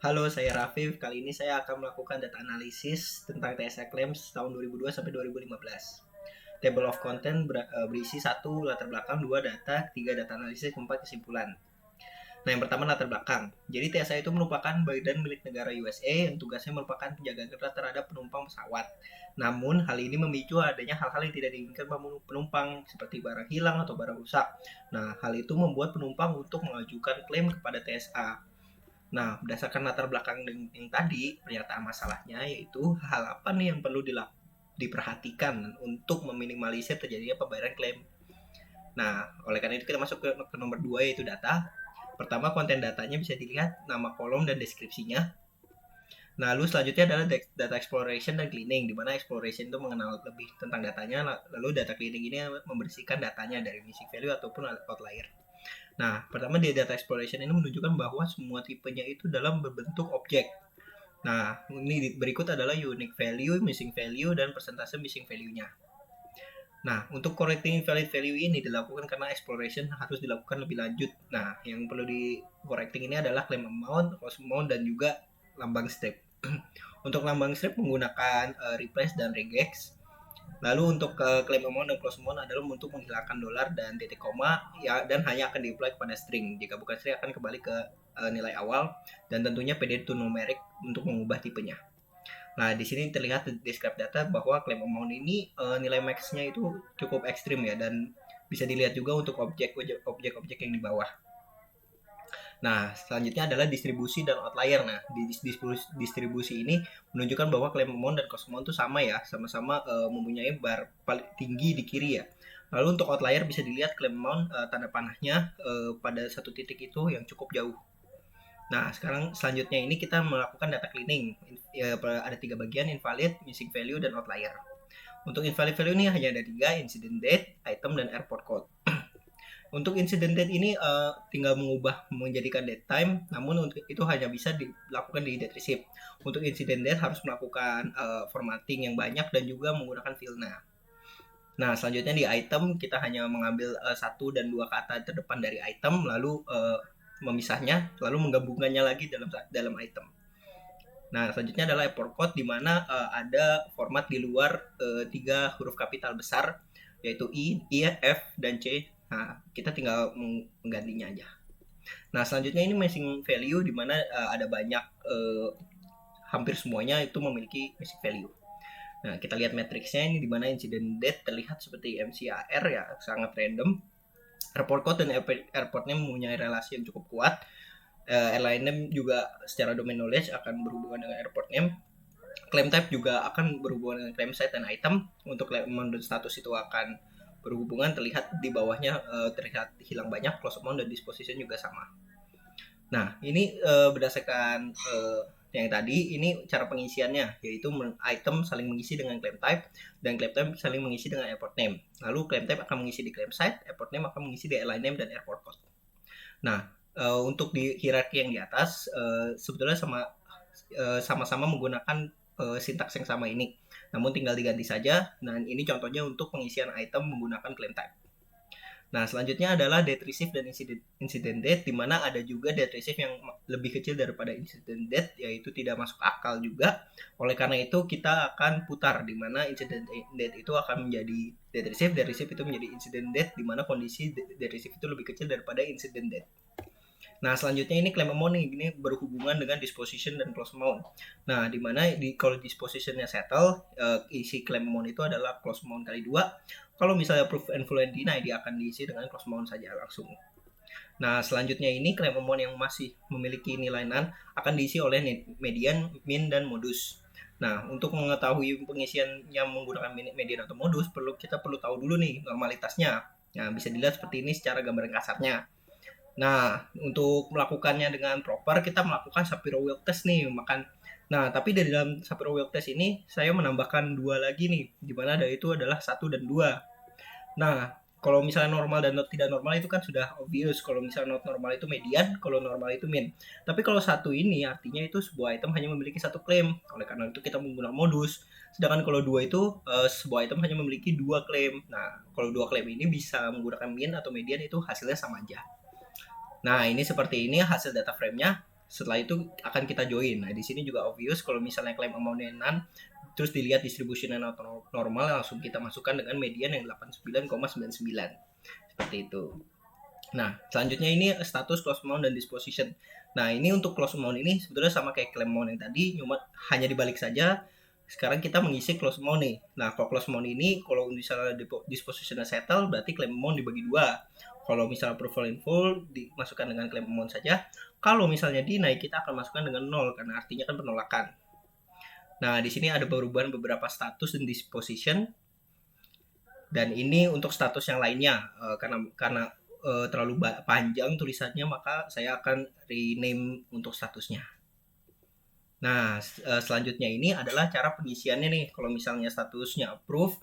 Halo, saya Rafif. Kali ini saya akan melakukan data analisis tentang TSA Claims tahun 2002 sampai 2015. Table of content berisi satu latar belakang, dua data, tiga data analisis, empat kesimpulan. Nah, yang pertama latar belakang. Jadi TSA itu merupakan badan milik negara USA yang tugasnya merupakan penjagaan ketat terhadap penumpang pesawat. Namun, hal ini memicu adanya hal-hal yang tidak diinginkan penumpang seperti barang hilang atau barang rusak. Nah, hal itu membuat penumpang untuk mengajukan klaim kepada TSA. Nah, berdasarkan latar belakang yang tadi, pernyataan masalahnya yaitu hal apa nih yang perlu diperhatikan untuk meminimalisir terjadinya pembayaran klaim. Nah, oleh karena itu kita masuk ke nomor 2 yaitu data. Pertama, konten datanya bisa dilihat nama kolom dan deskripsinya. Nah, lalu selanjutnya adalah data exploration dan cleaning, di mana exploration itu mengenal lebih tentang datanya, lalu data cleaning ini membersihkan datanya dari missing value ataupun outlier. Nah, pertama di data exploration ini menunjukkan bahwa semua tipenya itu dalam berbentuk objek. Nah, ini berikut adalah unique value, missing value, dan persentase missing value-nya. Nah, untuk correcting invalid value ini dilakukan karena exploration harus dilakukan lebih lanjut. Nah, yang perlu di correcting ini adalah claim amount, loss amount, dan juga lambang strip. Untuk lambang strip menggunakan replace dan regex. Lalu untuk claim amount dan close amount adalah untuk menghilangkan dolar dan titik koma ya, dan hanya akan di-apply kepada string. Jika bukan string akan kembali ke nilai awal dan tentunya PD to numeric untuk mengubah tipenya. Nah, di sini terlihat describe data bahwa claim amount ini nilai max-nya itu cukup ekstrim ya, dan bisa dilihat juga untuk objek-objek yang di bawah. Nah, selanjutnya adalah distribusi dan outlier. Nah, di distribusi ini menunjukkan bahwa claim amount dan cost amount itu sama ya, sama-sama mempunyai bar paling tinggi di kiri ya. Lalu untuk outlier bisa dilihat claim amount tanda panahnya pada satu titik itu yang cukup jauh. Nah, sekarang selanjutnya ini kita melakukan data cleaning. Ya, ada 3 bagian, invalid, missing value, dan outlier. Untuk invalid value ini hanya ada 3, incident date, item, dan airport code. Untuk incident date ini tinggal mengubah menjadikan date time, namun untuk itu hanya bisa dilakukan di date receipt. Untuk incident date harus melakukan formatting yang banyak dan juga menggunakan filna. Nah, selanjutnya di item kita hanya mengambil satu dan dua kata terdepan dari item, lalu memisahnya, lalu menggabungkannya lagi dalam item. Nah, selanjutnya adalah airport code di mana ada format di luar 3 huruf kapital besar yaitu I, F, dan C. Nah, kita tinggal menggantinya aja. Nah, selanjutnya ini missing value di mana ada banyak hampir semuanya itu memiliki missing value. Nah, kita lihat matriksnya ini di mana incident date terlihat seperti MCAR ya, sangat random. Airport code dan airportnya mempunyai relasi yang cukup kuat. Airline name juga secara domain knowledge akan berhubungan dengan airport name. Claim type juga akan berhubungan dengan claim site dan item. Untuk claim amount dan status itu akan berhubungan, terlihat di bawahnya terlihat hilang banyak, close amount dan disposition juga sama. Nah, ini berdasarkan yang tadi, ini cara pengisiannya, yaitu item saling mengisi dengan claim type, dan claim type saling mengisi dengan airport name. Lalu claim type akan mengisi di claim site, airport name akan mengisi di airline name dan airport code. Nah, untuk di hierarki yang di atas, sebetulnya sama-sama menggunakan sintaks yang sama ini, namun tinggal diganti saja. Dan ini contohnya untuk pengisian item menggunakan claim type. Nah, selanjutnya adalah date receive dan incident date, di mana ada juga date receive yang lebih kecil daripada incident date, yaitu tidak masuk akal juga. Oleh karena itu, kita akan putar, di mana incident date itu akan menjadi date receive itu menjadi incident date, di mana kondisi date receive itu lebih kecil daripada incident date. Nah, selanjutnya ini claim amount ini berhubungan dengan disposition dan close amount. Nah, di mana kalau dispositionnya settle, isi claim amount itu adalah close amount kali 2. Kalau misalnya proof and full and deny, dia akan diisi dengan close amount saja langsung. Nah, selanjutnya ini claim amount yang masih memiliki nilai NaN akan diisi oleh median, min, dan modus. Nah, untuk mengetahui pengisian yang menggunakan median atau modus, kita perlu tahu dulu nih normalitasnya. Nah, bisa dilihat seperti ini secara gambaran kasarnya. Nah, untuk melakukannya dengan proper, kita melakukan Shapiro-Wilk test nih. Nah, tapi dari dalam Shapiro-Wilk test ini, saya menambahkan 2 lagi nih, di mana ada itu adalah 1 dan 2. Nah, kalau misalnya normal dan not tidak normal itu kan sudah obvious. Kalau misalnya not normal itu median, kalau normal itu min. Tapi kalau 1 ini artinya itu sebuah item hanya memiliki 1 klaim. Oleh karena itu kita menggunakan modus. Sedangkan kalau 2 itu sebuah item hanya memiliki 2 klaim. Nah, kalau 2 klaim ini bisa menggunakan min atau median, itu hasilnya sama aja. Nah, ini seperti ini hasil data frame-nya. Setelah itu akan kita join. Nah, di sini juga obvious kalau misalnya claim amount-nya none, terus dilihat distribution atau normal, langsung kita masukkan dengan median yang 89,99. Seperti itu. Nah, selanjutnya ini status close amount dan disposition. Nah, ini untuk close amount ini sebetulnya sama kayak claim amount yang tadi, cuma hanya dibalik saja. Sekarang kita mengisi close amount nih. Nah, kalau close amount ini, kalau misalnya dispositionnya settle, berarti claim amount dibagi dua. Kalau misalnya approval in full, dimasukkan dengan claim amount saja. Kalau misalnya deny, kita akan masukkan dengan 0, karena artinya kan penolakan. Nah, di sini ada perubahan beberapa status dan disposition. Dan ini untuk status yang lainnya, karena terlalu panjang tulisannya, maka saya akan rename untuk statusnya. Nah, selanjutnya ini adalah cara pengisiannya nih. Kalau misalnya statusnya approve,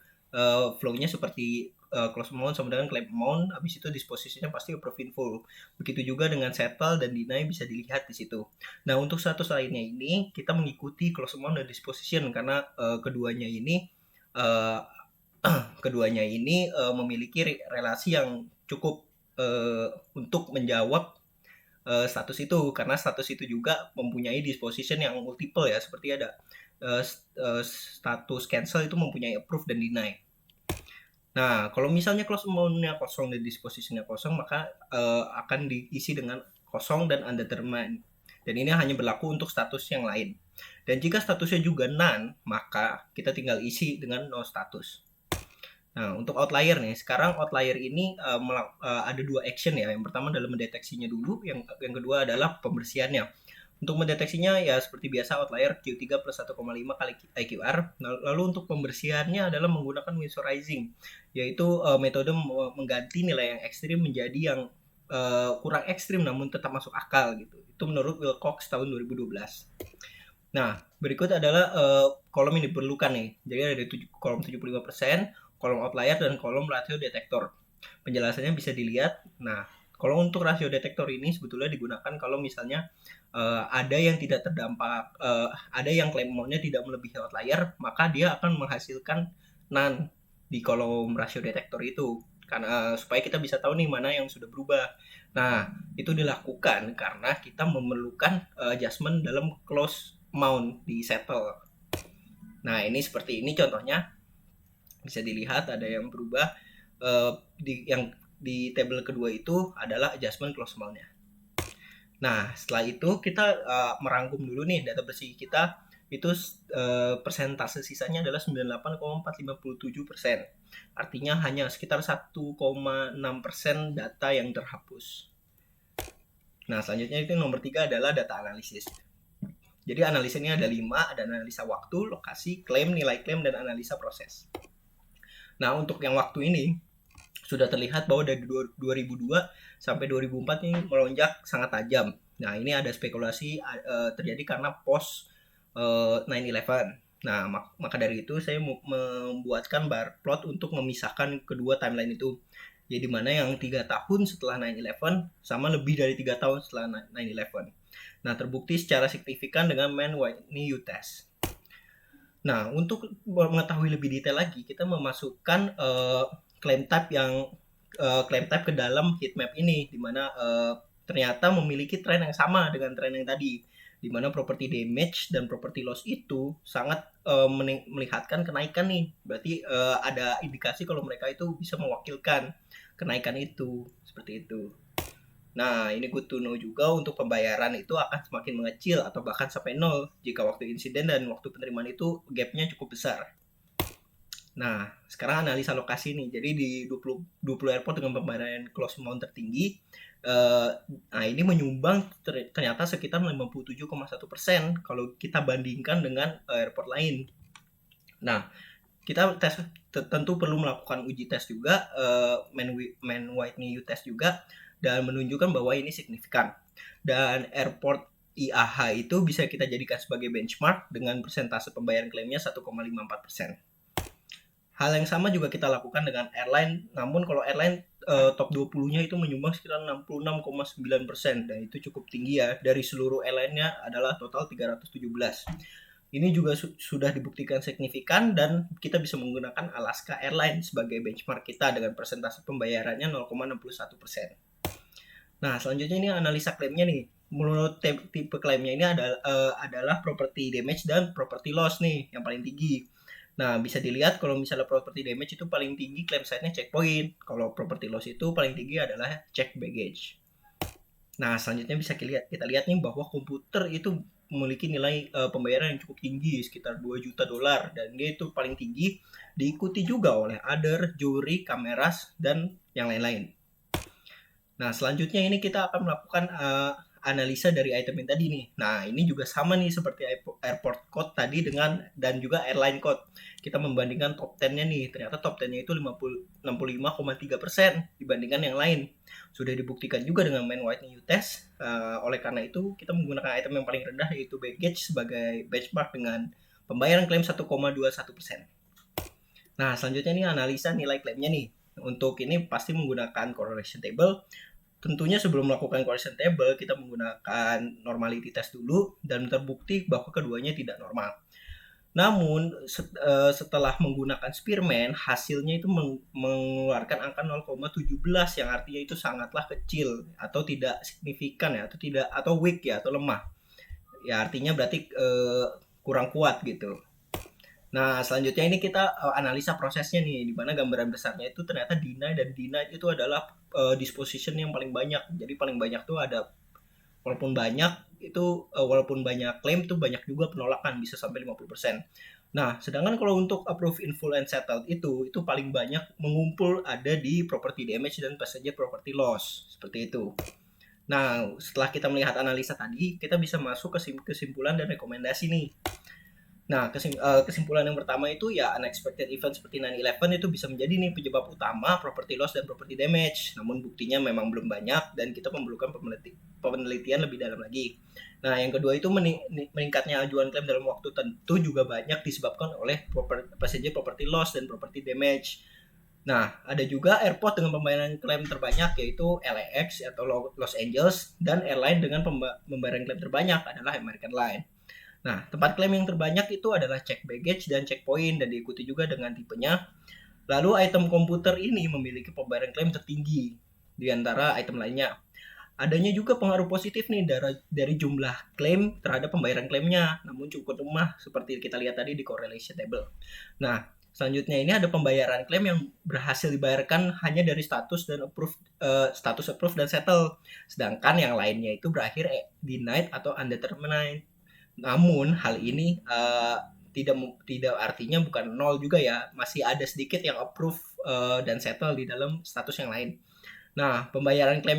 flow-nya seperti close amount sama dengan claim amount, habis itu dispositionnya pasti approve in full. Begitu juga dengan settle dan deny bisa dilihat di situ. Nah, untuk status lainnya ini kita mengikuti close amount dan disposition karena keduanya ini memiliki relasi yang cukup untuk menjawab status itu, karena status itu juga mempunyai disposition yang multiple ya, seperti ada status cancel itu mempunyai approve dan deny. Nah, kalau misalnya close amount-nya kosong dan disposition-nya kosong, maka akan diisi dengan kosong dan undetermined. Dan ini hanya berlaku untuk status yang lain. Dan jika statusnya juga none, maka kita tinggal isi dengan no status. Nah, untuk outlier nih, sekarang outlier ini ada dua action ya. Yang pertama adalah mendeteksinya dulu, yang kedua adalah pembersihannya. Untuk mendeteksinya ya seperti biasa outlier Q3 plus 1,5 kali IQR. Lalu untuk pembersihannya adalah menggunakan winsorizing, yaitu metode mengganti nilai yang ekstrim menjadi yang kurang ekstrim namun tetap masuk akal gitu. Itu menurut Wilcox tahun 2012. Nah, berikut adalah kolom yang diperlukan nih. Jadi ada kolom 75%, kolom outlier, dan kolom rasio detektor. Penjelasannya bisa dilihat. Nah, kalau untuk rasio detektor ini sebetulnya digunakan kalau misalnya ada yang tidak terdampak, ada yang claim amount-nya tidak melebihi outlier, maka dia akan menghasilkan none di kolom rasio detektor itu. Karena supaya kita bisa tahu nih mana yang sudah berubah. Nah, itu dilakukan karena kita memerlukan adjustment dalam close amount di settle. Nah, ini seperti ini contohnya. Bisa dilihat ada yang berubah. Yang di table kedua itu adalah adjustment close amount-nya. Nah, setelah itu kita merangkum dulu nih data bersih kita. Itu persentase sisanya adalah 98,457%. Artinya hanya sekitar 1,6% data yang terhapus. Nah, selanjutnya itu nomor 3 adalah data analisis. Jadi analisisnya ada 5, ada analisa waktu, lokasi, klaim, nilai klaim, dan analisa proses. Nah, untuk yang waktu ini sudah terlihat bahwa dari 2002 sampai 2004 ini melonjak sangat tajam. Nah, ini ada spekulasi terjadi karena post 9/11. Nah, maka dari itu saya membuatkan bar plot untuk memisahkan kedua timeline itu. Jadi mana yang 3 tahun setelah 9/11 sama lebih dari 3 tahun setelah 9/11. Nah, terbukti secara signifikan dengan Mann-Whitney U-test. Nah, untuk mengetahui lebih detail lagi, kita memasukkan claim type ke dalam heatmap ini, di mana ternyata memiliki tren yang sama dengan tren yang tadi, di mana property damage dan property loss itu sangat melihatkan kenaikan nih. Berarti ada indikasi kalau mereka itu bisa mewakilkan kenaikan itu, seperti itu. Nah, ini good to know juga untuk pembayaran itu akan semakin mengecil atau bahkan sampai 0 jika waktu insiden dan waktu penerimaan itu gapnya cukup besar. Nah, sekarang analisa lokasi nih. Jadi di 20 airport dengan pembayaran close amount tertinggi, nah ini menyumbang ternyata sekitar 57,1% kalau kita bandingkan dengan airport lain. Nah, kita tentu perlu melakukan uji tes juga, Mann-Whitney U-test juga, dan menunjukkan bahwa ini signifikan. Dan airport IAH itu bisa kita jadikan sebagai benchmark dengan persentase pembayaran klaimnya 1,54%. Hal yang sama juga kita lakukan dengan airline, namun kalau airline top 20-nya itu menyumbang sekitar 66,9%, dan itu cukup tinggi ya. Dari seluruh airline-nya adalah total 317. Ini juga sudah dibuktikan signifikan, dan kita bisa menggunakan Alaska Airlines sebagai benchmark kita dengan persentase pembayarannya 0,61%. Nah, selanjutnya ini analisa klaimnya nih. menurut tipe klaimnya ini adalah property damage dan property loss nih yang paling tinggi. Nah, bisa dilihat kalau misalnya property damage itu paling tinggi claim side-nya checkpoint. Kalau property loss itu paling tinggi adalah check baggage. Nah, selanjutnya bisa kita lihat nih bahwa komputer itu memiliki nilai pembayaran yang cukup tinggi, sekitar 2 juta dolar, dan dia itu paling tinggi, diikuti juga oleh other, jewelry, kameras, dan yang lain-lain. Nah, selanjutnya ini kita akan melakukan analisa dari item yang tadi nih. Nah, ini juga sama nih seperti airport code tadi dan juga airline code. Kita membandingkan top 10-nya nih. Ternyata top 10-nya itu 65,3% dibandingkan yang lain. Sudah dibuktikan juga dengan main white new test. Oleh karena itu, kita menggunakan item yang paling rendah yaitu baggage sebagai benchmark dengan pembayaran klaim 1,21%. Nah, selanjutnya nih analisa nilai klaimnya nih. Untuk ini pasti menggunakan correlation table. Tentunya sebelum melakukan correlation table, kita menggunakan normality test dulu dan terbukti bahwa keduanya tidak normal. Namun setelah menggunakan Spearman, hasilnya itu mengeluarkan angka 0,17 yang artinya itu sangatlah kecil atau tidak signifikan ya, atau weak ya, atau lemah. Ya artinya berarti kurang kuat gitu. Nah, selanjutnya ini kita analisa prosesnya nih, di mana gambaran besarnya itu ternyata deny itu adalah disposition yang paling banyak. Jadi paling banyak tuh ada, walaupun banyak klaim tuh banyak juga penolakan, bisa sampai 50%. Nah, sedangkan kalau untuk approve in full and settled itu paling banyak mengumpul ada di property damage dan passenger property loss, seperti itu. Nah, setelah kita melihat analisa tadi, kita bisa masuk ke kesimpulan dan rekomendasi nih. Nah, kesimpulan yang pertama itu ya unexpected event seperti 9/11 itu bisa menjadi nih penyebab utama property loss dan property damage. Namun buktinya memang belum banyak dan kita memerlukan penelitian lebih dalam lagi. Nah, yang kedua itu meningkatnya ajuan klaim dalam waktu tentu juga banyak disebabkan oleh passenger property loss dan property damage. Nah, ada juga airport dengan pembayaran klaim terbanyak yaitu LAX atau Los Angeles, dan airline dengan pembayaran klaim terbanyak adalah American Line. Nah, tempat klaim yang terbanyak itu adalah check baggage dan checkpoint dan diikuti juga dengan tipenya. Lalu item komputer ini memiliki pembayaran klaim tertinggi di antara item lainnya. Adanya juga pengaruh positif nih dari jumlah klaim terhadap pembayaran klaimnya, namun cukup lemah seperti kita lihat tadi di correlation table. Nah, selanjutnya ini ada pembayaran klaim yang berhasil dibayarkan hanya dari status approve dan settle, sedangkan yang lainnya itu berakhir denied atau undetermined. Namun hal ini tidak artinya bukan nol juga ya, masih ada sedikit yang approve dan settle di dalam status yang lain. Nah, pembayaran klaim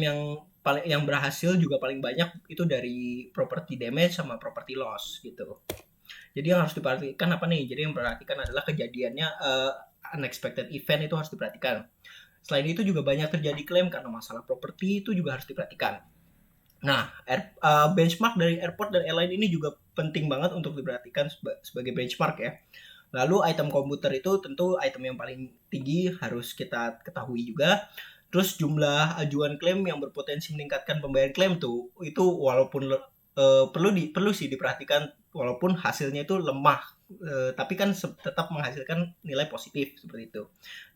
yang berhasil juga paling banyak itu dari property damage sama property loss gitu. Jadi yang harus diperhatikan apa nih? Jadi yang perhatikan adalah kejadiannya unexpected event itu harus diperhatikan. Selain itu juga banyak terjadi klaim karena masalah properti itu juga harus diperhatikan. Nah, benchmark dari airport dan airline ini juga penting banget untuk diperhatikan sebagai benchmark ya. Lalu item komputer itu tentu item yang paling tinggi harus kita ketahui juga. Terus jumlah ajuan klaim yang berpotensi meningkatkan pembayaran klaim tuh itu walaupun perlu sih diperhatikan, walaupun hasilnya itu lemah, tapi kan tetap menghasilkan nilai positif seperti itu.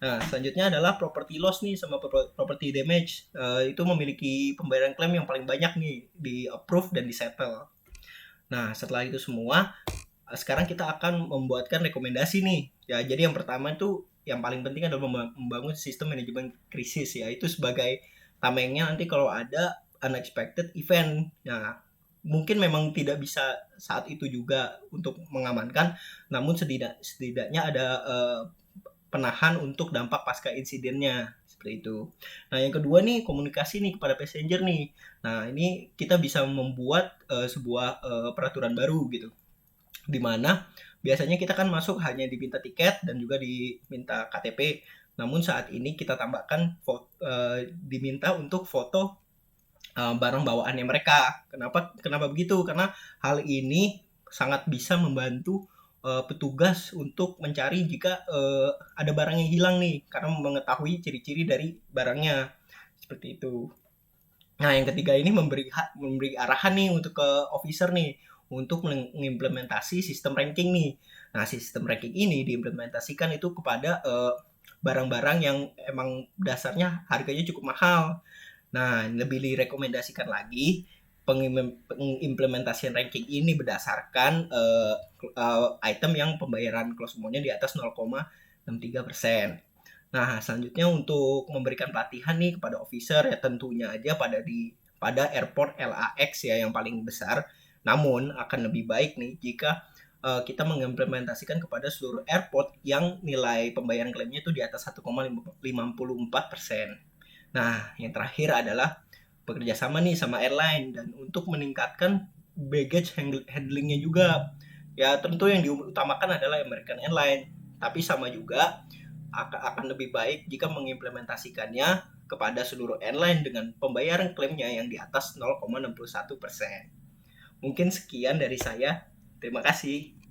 Nah, selanjutnya adalah property loss nih sama property damage. Itu memiliki pembayaran klaim yang paling banyak nih di approve dan di settle. Nah, setelah itu semua, sekarang kita akan membuatkan rekomendasi nih. Ya, jadi yang pertama itu yang paling penting adalah membangun sistem manajemen krisis ya. Itu sebagai tamengnya nanti kalau ada unexpected event. Nah, mungkin memang tidak bisa saat itu juga untuk mengamankan, namun setidaknya ada penahan untuk dampak pasca insidennya seperti itu. Nah, yang kedua nih komunikasi nih kepada passenger nih. Nah, ini kita bisa membuat sebuah peraturan baru gitu, dimana biasanya kita kan masuk hanya diminta tiket dan juga diminta KTP. Namun saat ini kita tambahkan diminta untuk foto barang bawaannya mereka. Kenapa begitu? Karena hal ini sangat bisa membantu petugas untuk mencari jika ada barang yang hilang nih, karena mengetahui ciri-ciri dari barangnya seperti itu. Nah, yang ketiga ini memberi arahan nih untuk ke officer nih untuk mengimplementasi sistem ranking nih. Nah, sistem ranking ini diimplementasikan itu kepada barang-barang yang emang dasarnya harganya cukup mahal. Nah, lebih direkomendasikan lagi pengimplementasian ranking ini berdasarkan item yang pembayaran close amount-nya di atas 0,63%. Nah, selanjutnya untuk memberikan pelatihan nih kepada officer ya tentunya aja pada airport LAX ya yang paling besar. Namun akan lebih baik nih jika kita mengimplementasikan kepada seluruh airport yang nilai pembayaran klaimnya itu di atas 1,54%. Nah, yang terakhir adalah bekerja sama nih sama airline dan untuk meningkatkan baggage handlingnya juga. Ya tentu yang diutamakan adalah American Airlines, tapi sama juga akan lebih baik jika mengimplementasikannya kepada seluruh airline dengan pembayaran klaimnya yang di atas 0,61%. Mungkin sekian dari saya. Terima kasih.